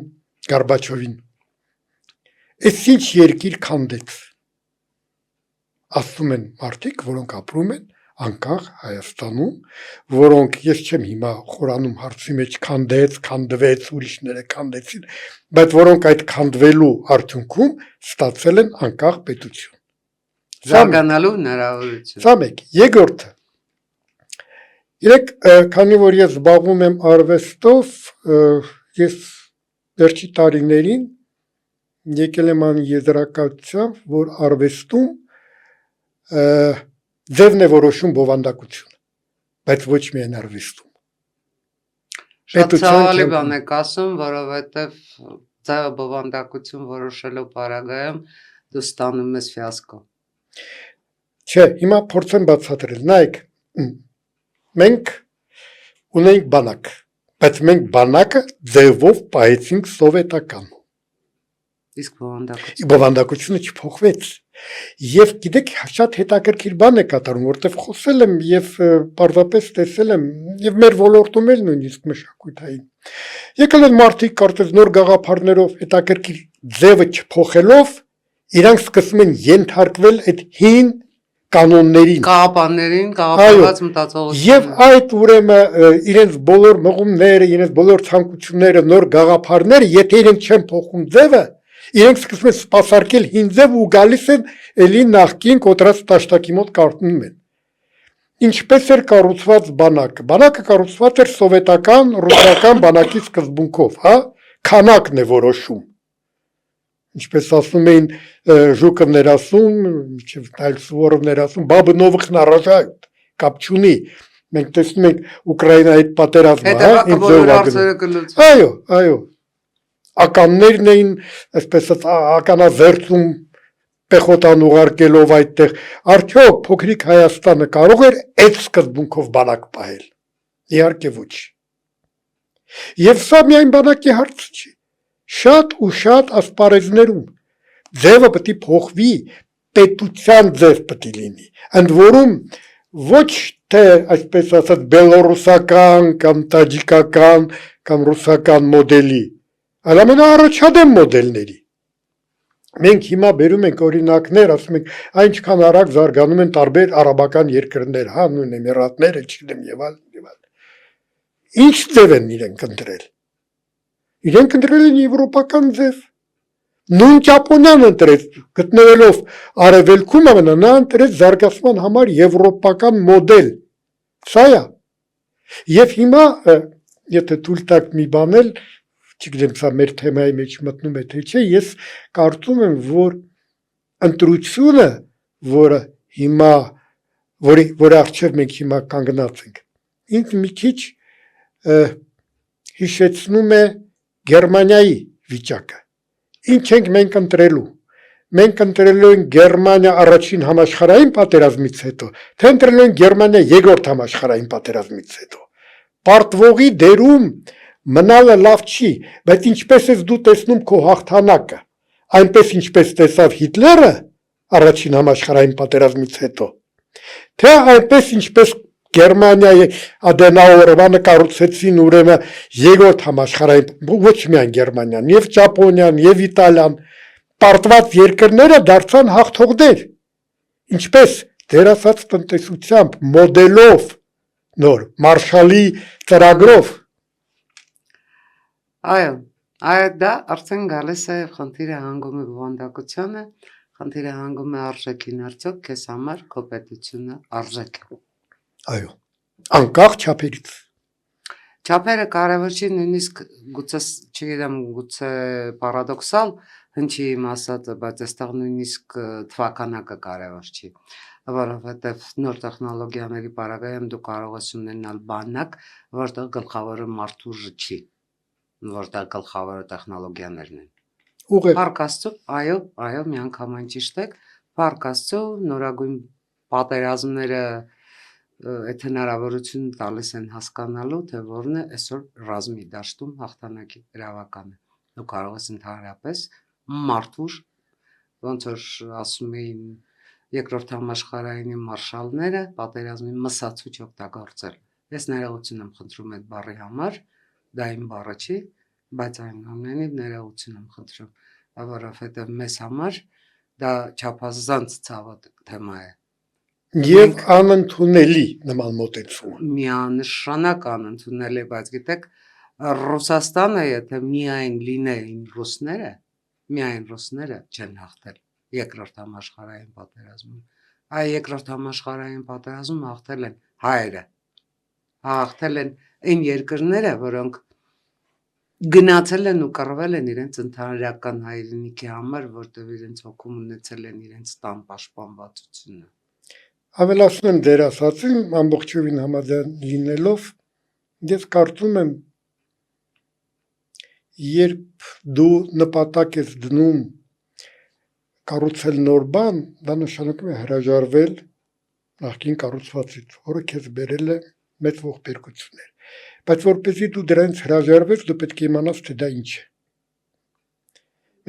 Գորբաչովին։ Այս ինչ երկիր քանդեց։ Ասում են մարդիկ, որոնք ապրում են անկախ Հայաստանում, որոնք ես չեմ հիմա խորանում հարցի մեջ քանդեց, քանդվեց, ուրիշները քանդեցին, բայց որոնք այդ քանդվելու արդյունքում ստացել են անկախ պետություն։ Զարգանալու հնարավորություն։ Սա մեկ, երկրորդը։ Իրեք, քանի որ ես զբաղվում եմ արվեստով, ես վերջի տարիներին եկել եմ այն եզրակացությամբ, որ արվեստում ձևն է որոշում բովանդակություն, բայց ոչ միայն արվեստում։ Շատ ցավալի բան եք ասում, որովհետև ձևը բովանդակություն որոշելով պարագայում դու ստանում ես ֆիասկո։ Չէ, հիմա փորձեմ բացատրել, նայեք, մենք ունենք բանակ, բայց մենք բանակը ձևով պահեցինք սովետական։ Իսկ բովանդակությունը չփոխվեց։ Եվ գիտեք, շատ հետաքրքիր բան է կատարում, որտեղ խոսել եմ եւ պարզապես տեսել եմ եւ մեր ոլորտում էլ նույնիսկ մշակութային։ Եկել են մարդիկ կարծես նոր գաղափարներով, հետաքրքիր ձևը չփոխելով, իրանք սկսում են ենթարկվել այդ հին կանոններին, կաղապաններին, կաղապանված մտածողություն։ Եվ այդ ուրեմն իրենց բոլոր մղումները, իրենց բոլոր ցանկությունները, նոր գաղափարները, եթե իրենք չեն փոխում ձևը, իրենք սկսում են սպասարկել հին ձև ու գալիս են էլի նախկին կոտրած տաշտակի մոտ կարտնում են։ Ինչպես էր կառուցված բանակը։ Բանակը կառուցված էր սովետական, ռուսական բանակի սկզբունքով, հա, քանակն է որոշում։ Ինչպես ասում էին, ժուկը ներասում, այլ սուվորով ներասում, բաբը նովը խնարաժայտ, կապ չունի։ Մենք տեսնում ենք Ուկրաինայի հետ պատերազմը, հա, Հետևաբար բոլոր հարցերը կլուծվեն։ Այո, այո։ Ականներն էին, այսպես ականազերծում պեխոտան ուղարկելով այդտեղ, արդյոք փոքրիկ Հայաստանը կարող էր այդ սկզբունքով բանակ պահել։ Իհարկե ոչ։ Եվ սա միայն բանակի հարց չի։ Շատ ու շատ ասպարեզներում ձևը պետք է փոխվի, պետության ձև պետք է լինի։ Ընդ որում ոչ թե այսպես ասած բելոռուսական կամ տաջիկական կամ ռուսական մոդելի, այլ ամենաառաջադեմ մոդելների։ Մենք հիմա բերում ենք օրինակներ, ասում ենք, այնքան արագ զարգանում են տարբեր արաբական երկրներ, հա, նույն Էմիրատները, չգիտեմ, եւ այլն, եւ այլն։ Ինչ ձև են իրենք ընտրել։ Իրենք ընտրել են եվրոպական ձև։ Նույն Ճապոնիան ընտրեց, գտնվելով արևելքում ամենա, նա ընտրեց զարգացման համար եվրոպական մոդել։ Սա է։ Եվ հիմա, եթե թույլ տաք մի բան էլ, չգիտեմ, սա մեր թեմայի մեջ մտնում է թե չէ, ես կարծում եմ, որ ընտրությունը, որը հիմա, որի առջև մենք հիմա կանգնած ենք, ինձ մի քիչ հիշեցնում է Գերմանիայի վիճակը։ Ինչ ենք մենք ընտրելու։ Մենք ընտրելու ենք Գերմանիա առաջին համաշխարհային պատերազմից հետո, թե ընտրելու ենք Գերմանիա երկրորդ համաշխարհային պատերազմից հետո։ Պարտվողի դերում մնալը լավ չի, բայց ինչպես ես դու տեսնում քո հաղթանակը, այնպես ինչպես տեսավ Հիտլերը առաջին համաշխարհային պատերազմից հետո, թե այնպես ինչպես Գերմանիայի Ադենաուերը կառուցեցին ուրեմն երկրորդ համաշխարհային, ոչ միայն Գերմանիան, եւ Ճապոնիան, եւ Իտալիան, պարտված երկրները դարձան հաղթողներ, ինչպես դերասած տնտեսությամբ, մոդելով, նոր Մարշալի ծրագրով։ Այո, դա արդեն գալիս է խնդիրը հանգում է բովանդակությանը, խնդիրը հանգում է արժեքին, արդյոք քեզ համար քո պետությունը արժեք է։ Այո, անկախ չափերից։ Չափերը կարևոր չի, նույնիսկ գուցե, չգիտեմ, գուցե պարադոքսալ հնչի իմ ասածը, բայց այստեղ նույնիսկ թվականակը կարևոր չի, որովհետև նոր տեխնոլոգիաների պարագայում դու կարող ես ունենալ բանակ, որտեղ գլխավորը մարդու ուժը չի, որտեղ գլխավորը տեխնոլոգիաներն են։ Ուղղակի Փառք Աստծո, այո, միանգամայն ճիշտ եք, փառք Աստծո, նորագույն պատերազմները այդ հնարավորություն տալիս են հասկանալու, թե որն է այսօր ռազմի դաշտում հաղթանակի գրավականը։ Դու կարող ես ընդհանրապես մարդուր, ոնց որ ասում էին երկրորդ համաշխարհայինի մարշալները, պատերազմի մսացուչ օգտագործել։ Ես ներողություն եմ խնդրում այդ բառի համար, դա իմ բառը չի, բայց այնուամենայնիվ ներողություն եմ խնդրում, որովհետև մեզ համար դա չափազանց ցավոտ թեմա է։ Եվ անընդունելի նման մոտեցումը։ Միանշանակ անընդունելի, բայց գիտեք, Ռուսաստանը, եթե միայն լինեին ռուսները, միայն ռուսները չեն հաղթել երկրորդ համաշխարհային պատերազմում։ Այ երկրորդ համաշխարհային պատերազմում հաղթել են հայերը։ Հաղթել են այն երկրները, որոնք գնացել են ու կռվել են իրենց ընդհանրական հայրենիքի համար, որտեղ իրենց հոգում ունեցել են իրենց տան պաշտպանվածությունը։ Ավելացնեմ դեր ասածին, ամբողջովին համաձայն լինելով, ես կարծում եմ, երբ դու նպատակ ես դնում կառուցել նոր բան, դա նշանակում է հրաժարվել նախկին կառուցվածից, որը քեզ բերել է մեծ ողբերգություններ։ Բայց որպեսզի դու դրանից հրաժարվես, դու պետք է իմանաս, թե դա ինչ է։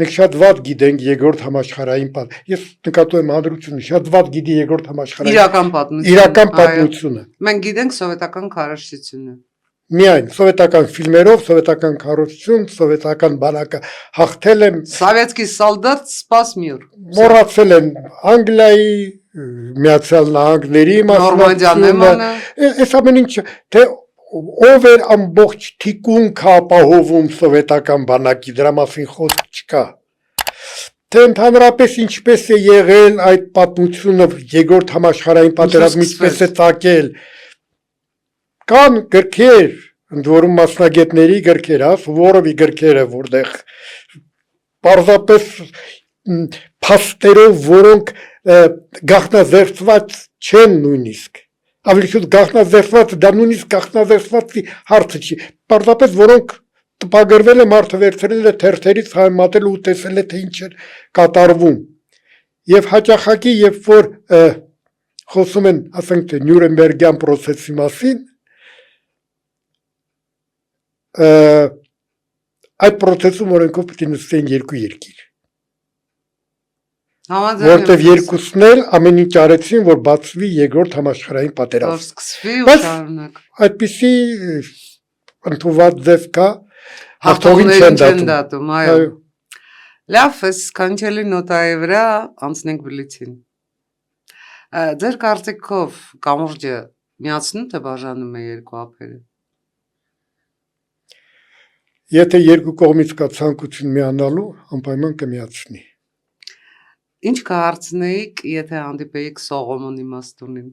Մենք շատ վատ գիտենք երկրորդ համաշխարհային ես նկատում եմ հանրությունը շատ վատ գիտի երկրորդ համաշխարհային իրական պատմությունը։ Մենք գիտենք սովետական քարոզչությունը։ Միայն սովետական ֆիլմերով, սովետական քարոզություն, սովետական բանակը հաղթել են Սովետский солдат спас мир։ Մոռացել են Անգլիայի, Միացյալ Նահանգների մասնակցությունը, այս ամեն ինչ, թե ով էր ամբողջ թիկունքը ապահովում սովետական բանակի, դրա մասին խոսք չկա։ թե ընդհանրապես ինչպես է եղել այդ պատմությունը երկրորդ համաշխարհային պատերազմից պես է ծագել։ Կան գրքեր, ընդ որում մասնագետների գրքեր, Սուվորովի գրքերը, որտեղ պարզապես փաստերով, որոնք գաղտնազերծված չեն նույնիսկ։ Ավելի շուտ գաղտնազերծված, դա նույնիսկ գաղտնազերծվածի հարցը չի, պարզապես որոնք տպագրվել է, մարդը վերցրել է թերթերից համեմատել ու տեսել է, թե ինչ է կատարվում։ Եվ հաճախակի, երբ որ խոսում են, ասենք թե Նյուրնբերգյան պրոցեսի մասին, այդ պրոցեսում օրենքով պետք է նստեն երկու երկիր։ Որտև երկուսն էլ ամեն ինչ արեցին, որ բացվի երկրորդ համաշխարհային պատերազմ։ Որ սկսվի ու շարունակ։ Այդպիսի ընդունված ձև կա, հաղթողին չեն դատում, այո։ Լավ, այս կանչելի նոտայի վրա անցնենք բլիցին։ Ձեր կարծիքով կամուրջը միացնում թե բաժանում է երկու ափերը։ Եթե երկու կողմից կա ցանկություն միանալու, անպայման կմիացնի։ Ինչ կհարցնեիք, եթե հանդիպեիք Սողոմոն իմաստունին։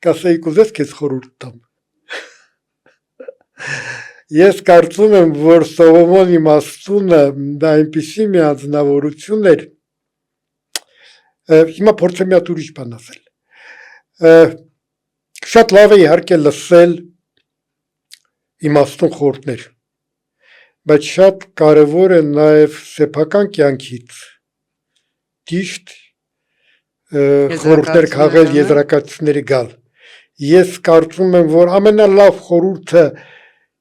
Կասեի կուզես քեզ խորհուրդ տամ։ Ես կարծում եմ, որ Սողոմոն իմաստունը դա այնպիսի մի անձնավորություն էր։ Հիմա փորձեմ մի հատ ուրիշ բան ասել։ Շատ լավ է իհարկե լսել իմաստուն խորհուրդներ, բայց շատ կարևոր է նաև սեփական կյանքից ճիշտ խորհուրդներ քաղել, եզրակացությունների գալ։ Ես կարծում եմ, որ ամենալավ խորհուրդը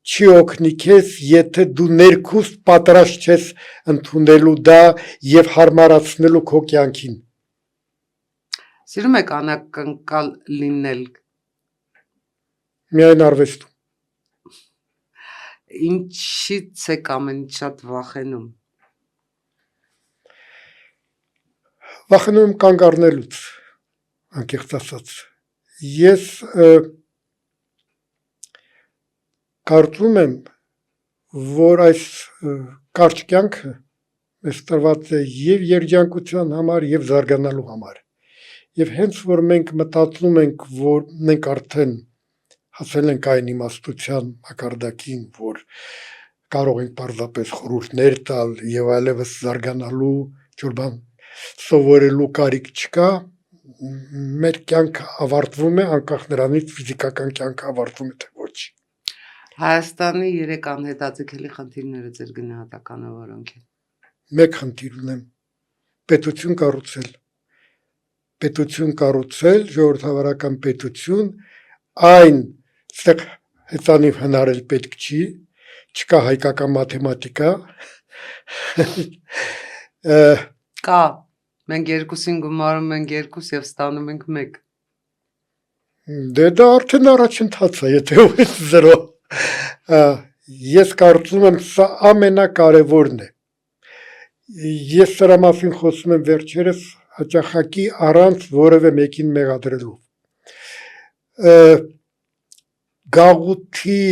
չի օգնի քեզ, եթե դու ներքուստ պատրաստ ես ընդունելու դա եւ հարմարացնելու քո կյանքին։ Սիրում եք անակնկալ լինել։ Միայն արվեստում։ Ինչից եք ամենից շատ վախենում։ Վախենում եմ կանգ առնելուց, անկեղծ ասած։ Ես կարծում եմ, որ այս կարճ կյանքը մեզ տրված է եւ երջանկության համար, եւ զարգանալու համար։ Եվ հենց որ մենք մտածում ենք, որ մենք արդեն հասել ենք այն իմաստության մակարդակին, որ կարող ենք պարզապես խորհուրդներ տալ եւ այլևս զարգանալու ինչ-որ բան սովորելու կարիք չկա, մեր կյանքը ավարտվում է, անկախ նրանից ֆիզիկական կյանքը ավարտվում է թե ոչ։ Հայաստանի 3 անհետաձգելի խնդիրները ձեր գնահատականը որոնք են։ Մեկ խնդիր ունեմ՝ պետություն կառուցել։ Պետություն կառուցել, ժողովրդավարական պետություն, այն ստեղ հեծանիվ հնարել պետք չի, չկա հայկական մաթեմատիկա։ Կա, մենք երկուսին գումարում ենք 2 եւ ստանում ենք 1։ Դե դա արդեն առաջընթաց է, եթե ուղիղ 0։ Ես կարծում եմ, սա ամենակարևորն է։ Ես սրա մասին խոսում եմ վերջերս հաճախակի առանց որևէ մեկին մեղադրելու։ Գաղութի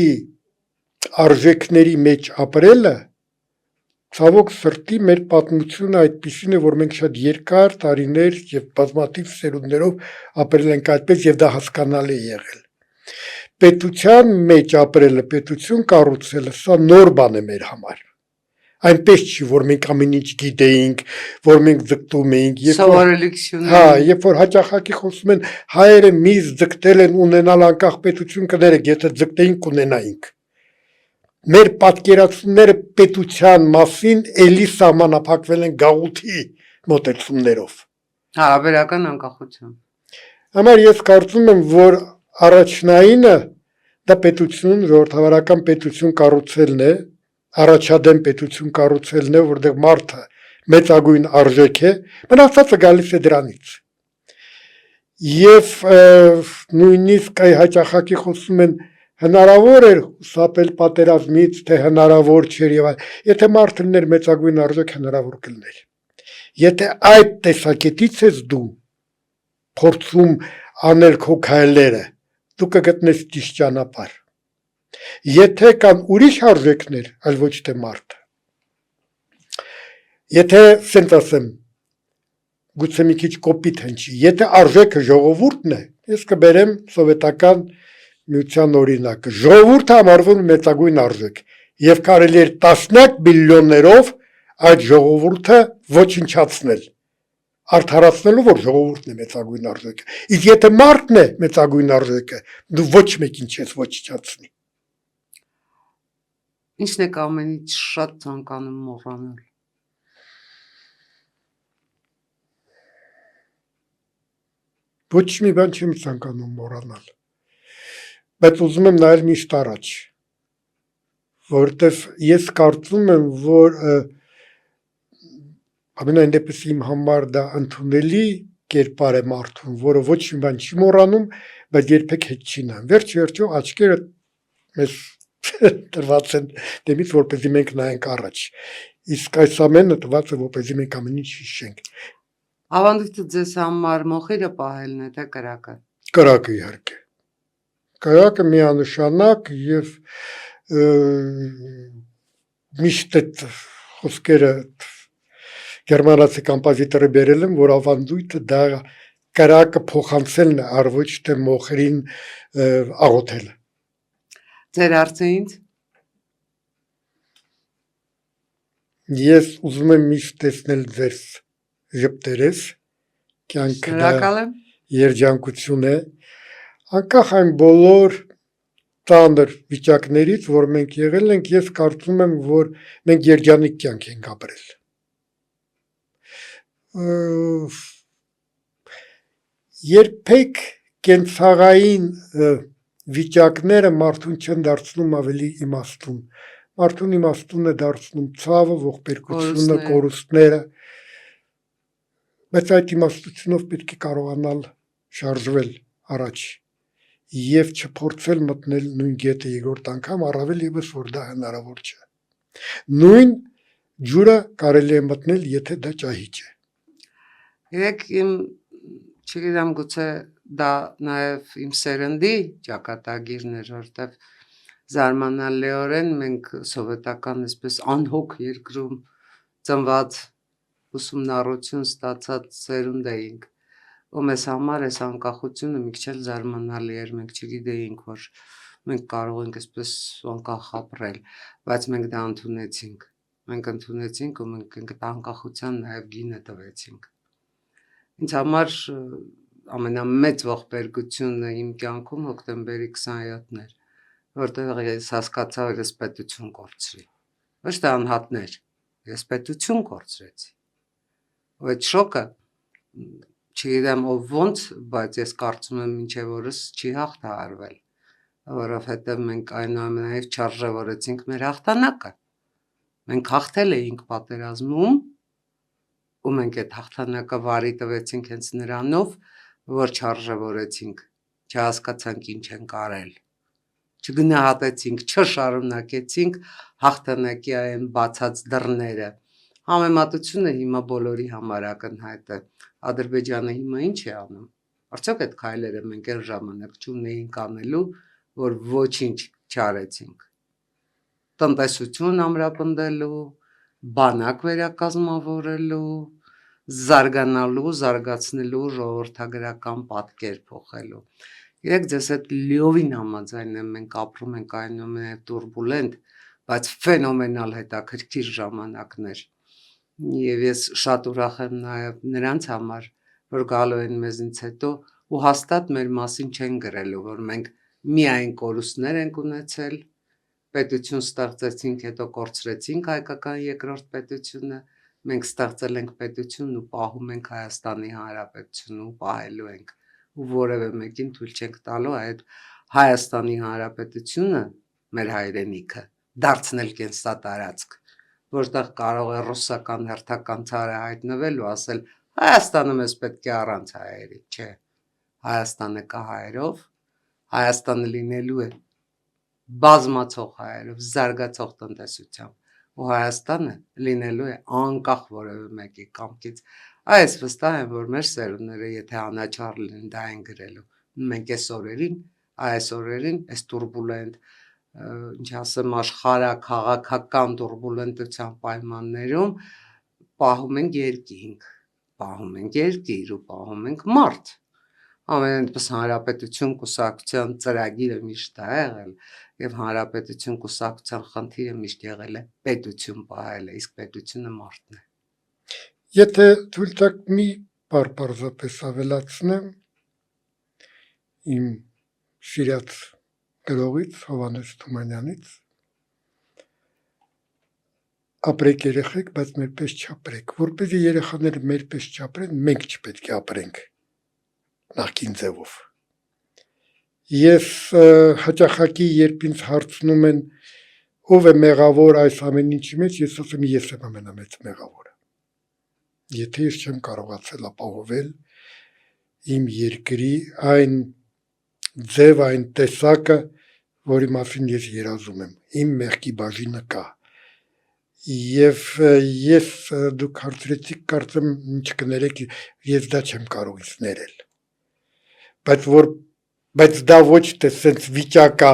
արժեքների մեջ ապրելը, ցավոք սրտի մեր պատմությունը այդպիսին է, որ մենք շատ երկար տարիներ եւ բազմաթիվ սերունդներով ապրել ենք այդպես եւ դա հասկանալի է եղել։ Պետության մեջ ապրելը, պետություն կառուցելը, սա նոր բան է մեր համար։ Այնպես չի, որ մենք ամեն ինչ գիտեինք, որ մենք ձգտում էինք, սովորելիքություն։ Երբ որ հաճախակի խոսում են հայերը միշտ ձգտել են ունենալ անկախ պետություն կներեք, եթե ձգտեինք կունենայինք։ Մեր պատկերացումները պետության մասին էլի սահմանափակվել են գաղութի մոտեցումներով։ Հարաբերական անկախություն։ Համար ես կարծում եմ, որ առաջնայինը դա պետություն, ժողովրդավարական պետություն կառուցելն է, առաջադեմ պետություն կառուցելն է, որտեղ մարդը մեծագույն արժեք է, մնացածը գալիս է դրանից։ Եվ նույնիսկ հաճախակի խոսում են հնարավոր էր խուսափել պատերազմից, թե հնարավոր չէր եւ այլ։ Եթե մարդը ուներ մեծագույն արժեք, հնարավոր կլիներ։ Եթե այդ տեսակետից ես դու փորձում անել քո քայլերը, դու կգտնես ճիշտ ճանապարհ։ Եթե կան ուրիշ արժեքներ, այլ ոչ թե մարդը։ Եթե սենց ասեմ, գուցե մի քիչ կոպիտ հնչի, եթե արժեքը ժողովուրդն է, ես կբերեմ սովետական միության օրինակը։ Ժողովուրդը համարվում մեծագույն արժեք եւ կարելի էր տասնյակ միլիոններով այդ ժողովուրդը ոչնչացնել, արդարացնելու, որ ժողովուրդն է մեծագույն արժեքը։ Իսկ եթե մարդն է մեծագույն արժեքը, դու ոչ մեկին չես ոչնչացնի։ Ինչն եք ամենից շատ ցանկանում մոռանալ։ Ոչ մի բան չեմ ցանկանում մոռանալ, բայց ուզում եմ նայել միշտ առաջ, որովհետև ես կարծում եմ, որ ամենայն դեպս իմ համար դա ընդունելի կերպար է մարդուն, որը ոչ մի բան չի մոռանում, բայց երբեք հետ չի նայում։ Վերջ-վերջո աչքերը մեզ տրված են դեմից, որպեսզի մենք նայենք առաջ։ Իսկ այս ամենը տված է, որպեսզի մենք ամեն ինչ հիշենք։ Ավանդույթը ձեզ համար մոխիրը պահելն է, թե կրակը։ Կրակը իհարկե։ Կրակը միանշանակ եւ միշտ այդ խոսքերը գերմանացի կոմպոզիտորը բերել եմ, որ ավանդույթը դա կրակը փոխանցելն է, առ ոչ թե մոխրին աղոթելը։ Ձեր արծինց։ Ես ուզում եմ միշտ տեսնել ձեր ժպտերես, կյանքը Շնորհակալ եմ։ Երջանկություն է, անկախ այն բոլոր ծանր վիճակներից, որ մենք եղել ենք, ես կարծում եմ, որ մենք երջանիկ կյանք ենք ապրել։ Երբեք կենցաղային վիճակները մարդուն չեն դարձնում ավելի իմաստուն։ Մարդուն իմաստուն է դարձնում ցավը, ողբերգությունը, կորուստները, բայց այդ իմաստությունով պետք է կարողանալ շարժվել առաջ եւ չփորձել մտնել նույն գետը երկրորդ անգամ, առավել եւս որ դա հնարավոր չէ։ Նույն ջուրը կարելի է մտնել, եթե դա ճահիճ է։ Երեք իմ, չգիտեմ, գուցե դա նաեւ իմ սերնդի ճակատագիրն էր, որտեվ զարմանալիորեն մենք սովետական այսպես անհոգ երկրում ծնված ուսումնառություն ստացած սերունդ էինք, ու մեզ համար այս անկախությունը մի քիչ էլ զարմանալի էր, մենք չգիտեինք, որ մենք կարող ենք այսպես անկախ ապրել, բայց մենք դա ընդունեցինք, ու մենք այդ անկախության նաև գինը տվեցինք։ Ինձ համար ամենամեծ ողբերգությունը իմ կյանքում հոկտեմբերի 27-ն էր, որտեղ ես հասկացա, որ ես պետություն կորցրի, ոչ թե անհատներ, ես պետություն կորցրեցի, ու այդ շոկը, չգիտեմ ով ոնց, բայց ես կարծում եմ մինչև օրս չի հաղթահարվել, որովհետև մենք այնուամենայնիվ չարժևորեցինք մեր հաղթանակը, մենք հաղթել էինք պատերազմում, ու մենք այդ հաղթանակը վարի տվեցինք հենց նրանով, որ չարժևորեցինք, չհասկացանք ինչ ենք արել, չգնահատեցինք, չշարունակեցինք հաղթանակի այն բացած դռները։ Համեմատությունը հիմա բոլորի համար ակնհայտ է։ Ադրբեջանը հիմա ինչ է անում։ Արդյոք այդ քայլերը մենք այն ժամանակ չունեինք անելու, որ ոչինչ չարեցինք։ Տնտեսություն ամրապնդելու, բանակ վերակազմավորելու, զարգանալու, զարգացնելու, ժողովրդագրական պատկեր փոխելու։ Երեք ձեզ հետ լիովին համաձայն եմ, մենք ապրում ենք այնուամենայնիվ տուրբուլենտ, բայց ֆենոմենալ հետաքրքիր ժամանակներ։ Եվ ես շատ ուրախ եմ նաև նրանց համար, որ գալու են մեզնից հետո ու հաստատ մեր մասին չեն գրելու, որ մենք միայն կորուստներ ենք ունեցել, պետություն ստեղծեցինք, հետո կորցրեցինք հայկական երկրորդ պետությունը, մենք ստեղծել ենք պետություն ու պահում ենք Հայաստանի Հանրապետությունը ու պահելու ենք, ու որևէ մեկին թույլ չենք տալու այդ Հայաստանի Հանրապետությունը, մեր հայրենիքը, դարձնել կենսատարածք, որտեղ կարող է ռուսական հերթական ցարը հայտնվել ու ասել Հայաստանը մեզ պետք է առանց հայերի, չէ, Հայաստանը կա հայերով, Հայաստանը լինելու է բազմացող հայերով, զարգացող տնտեսությամբ, ու Հայաստանը լինելու է անկախ որևէ մեկի կամքից։ Այս վստահ եմ, որ մեր սերունդները, եթե անաչառ լինեն, դա են գրելու։ Մենք այս օրերին, այս տուրբուլենտ ինչ ասեմ, աշխարհաքաղաքական տուրբուլենտության պայմաններում պահում ենք երկինք, պահում ենք երկիր ու պահում ենք մարդ։ Ամենայնպես Հանրապետություն կուսակցության ծրագիրը միշտ դա եղել եւ Հանրապետություն կուսակցության խնդիրը միշտ եղել է պետություն պահելը, իսկ պետությունը մարդն է։ Եթե թույլ տաք մի պարզապես ավելացնեմ իմ սիրած գրողից Հովհաննես Թումանյանից, ապրեք երեխեք, բայց մերպես չապրեք, որպեսզի երեխաները մերպես չապրեն, մենք չպետք է ապրենք նախկին ձևով։ Ես հաճախակի երբ ինձ հարցնում են ով է մեղավոր այս ամեն ինչի մեջ, ես ասում եմ ես եմ ամենամեծ մեղավորը։ Եթե ես չեմ կարողացել ապահովել իմ երկրի այն ձև, այն տեսակը, որի մասին ես երազում եմ, իմ մեղքի բաժինը կա։ Եվ ես դուք հարցրեցիք, կարծեմ չկներեք, ես դա չեմ կարող ինձ ներել։ Բայց դա ոչ թե սենց վիճակա,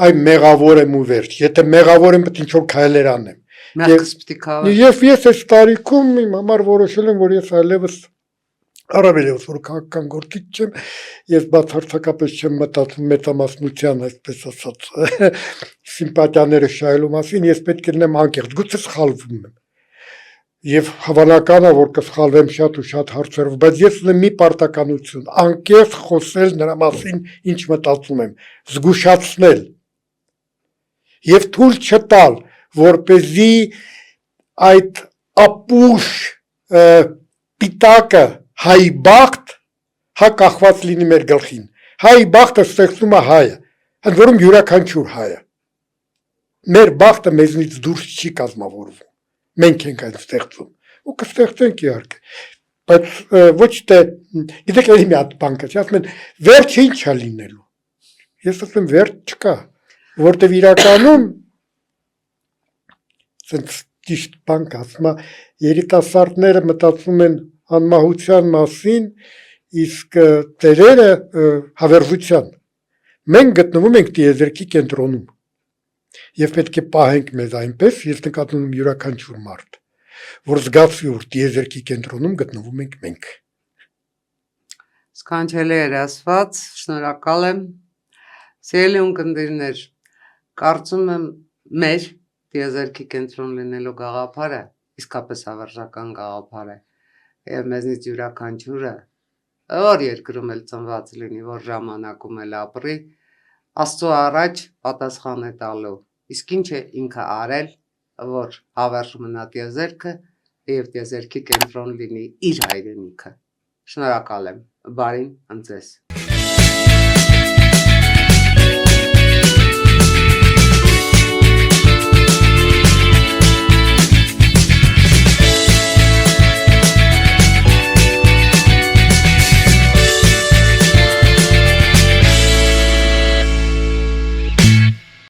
այ մեղավոր եմ ու վերջ։ Եթե մեղավոր եմ, պետք է ինչ-որ քայլեր անեմ։ Մեղքս պիտի քավեմ։ Ես այս տարիքում իմ համար որոշել եմ, որ ես այլևս առավել եւս որ քաղաքական գործիչ չեմ, ես բացարձակապես չեմ մտածում մեծամասնության, այսպես ասած, սիմպատիաները շահելու մասին, ես պետք է լինեմ անկեղծ, գուցե սխալվում եմ։ Եվ հավանական է, որ կսխալվեմ շատ ու շատ հարցերով, բայց ես ունեմ մի պարտականություն, անկեղծ խոսել նրա մասին, ինչ մտածում եմ, զգուշացնել եւ թույլ չտալ, որպեսզի այդ ապուշ պիտակը հայ բախտ հա կախված լինի մեր գլխին։ Հայ բախտը ստեղծում է հայը, ընդ որում յուրաքանչյուր հայը։ Մեր բախտը մեզնից դուրս չի կազմավորվում։ Մենք ենք այն ստեղծում ու կստեղծենք իհարկե, բայց ոչ թե, գիտեք էլի մի հատ բան կա, ասում են վերջը ինչ է լինելու։ Ես ասում եմ վերջ չկա, որտեվ իրականում սենց ճիշտ բան կա, ասում է երիտասարդները մտածում են անմահության մասին, իսկ տերերը հավերժության։ Մենք գտնվում ենք տիեզերքի կենտրոնում եւ պետք է պահենք մեզ այնպես, ես նկատում եմ յուրաքանչյուր մարդ, որ զգացվի, որ տիեզերքի կենտրոնում գտնվում ենք մենք։ Սքանչելի էր ասված, շնորհակալ եմ։ Սիրելի ունկնդիրներ, կարծում եմ մեր տիեզերքի կենտրոն լինելու գաղափարը իսկապես հավերժական գաղափար է եւ մեզնից յուրաքանչյուրը որ երկրում էլ ծնված լինի, որ ժամանակում էլ ապրի, Աստծո առաջ պատասխան է տալու, իսկ ինչ է ինքը արել, որ հավերժ մնա տիեզերքը եւ տիեզերքի կենտրոն լինի իր հայրենիքը։ Շնորհակալ եմ, բարին ընձեզ։